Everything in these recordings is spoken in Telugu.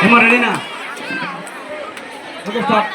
ఏమో రెడీనా? Okay start.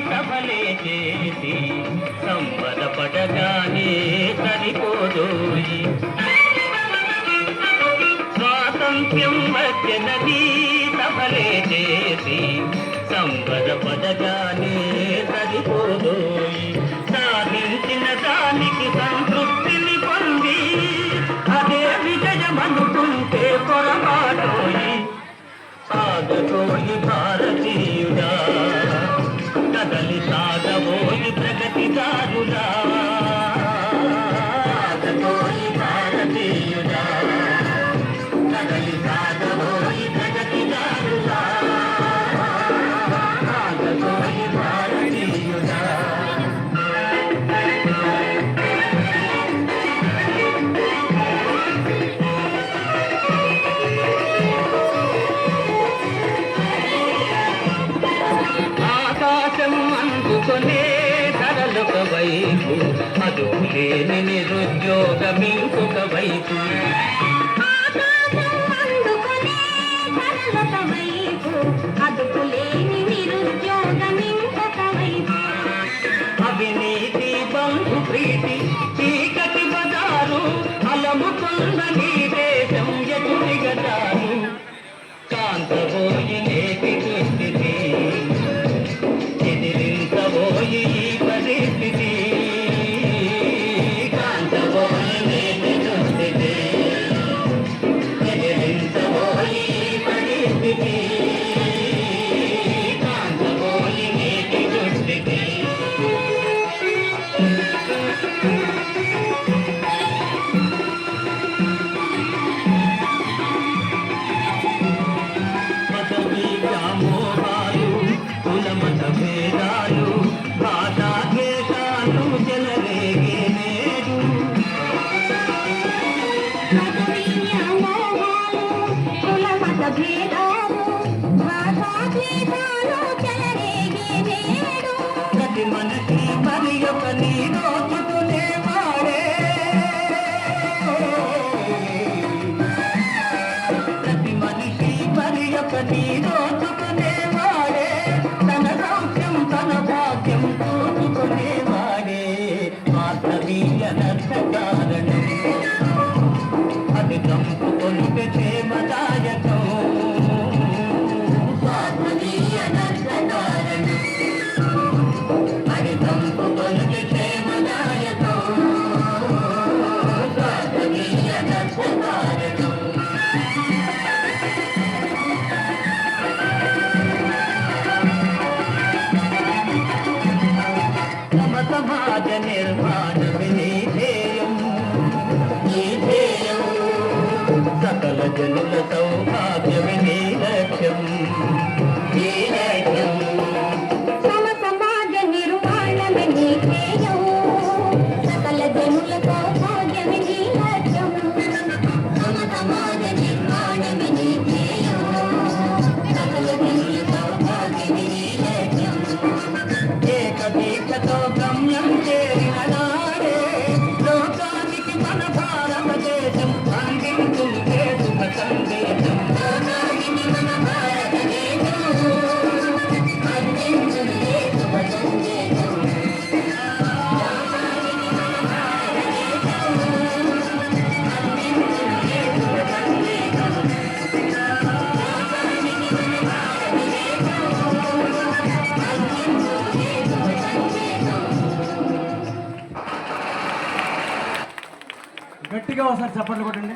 సభలే చేసి సంబరపడగానే సరిపోదోయి. స్వాతంత్ర్యం వచ్చనది సభలే చేసి సంబరపడగానే సరిపోదోయి. సాధించిన దానికి సంతృప్తిని పొంది అదే విజయమనుకుంటే పొరపాటోయి. సాగతోయి భారతీయుడా, కదలి సాగబోయి ప్రగతిదారులా. సాగతోయి భారతీయుడా, కదలి సాగబోయి ప్రగతిదారులా. సాగతోయి భారతీయుడా. అందుకునే ధరలొక వైపు, అదుపు లేని నిరుద్యోగం ఇంకొక వైపు. అవినీతి బంధు ప్రీతి చీకటి బజారు అలముకున్న నీ దేశం ఎదురుగదారు. కాంతబోయి నేటి దుస్థితి, ఎదిరించబోయి ఈ పరిస్థితి. కాంతబోయి నేటి దుస్థితి, ఎదిరించబోయి ఈ పరిస్థితి. కాంతబోయి నేటి దుస్థితి. పదవి వ్యామోహాలు, కులమత భేదాలు, భాషా ద్వేషాలు చెలరేగే నేడు. ప్రతి మనిషి మరి ఒక నీ దోచుకునేవాడే. ప్రతి మనిషి మరి ఒక నీ దోచుకునేవాడే. తన సౌఖ్యం తన భాగ్యం చూసుకునేవాడే. మాధవీయ నర్సకారణం అది చంపుకొనిపే క్షేమదాయకం. మాధవీయ నర్సకారణం అది చంపుకొనిపే క్షేమదాయకం. మాధవీయ నర్సకారణం. సమాజ నిర్మాణమే నీ ధ్యేయం, నీ ధ్యేయం. సకల జనుల సౌభాగ్యమే నీ లక్ష్యం, నీ లక్ష్యం. సమాజ నిర్మాణమే నీ ధ్యేయం, సకల జనుల సౌభాగ్యమే దీక్షతో గమ్యం చేరిన నాడే లోకానికి మన భారతదేశం అందించుంటే శుభ సందేశం. లోకానికి మన భారతదేశం అందించుంటే శుభ సందేశం. గట్టిగా ఒకసారి చప్పట్లు కొట్టండి.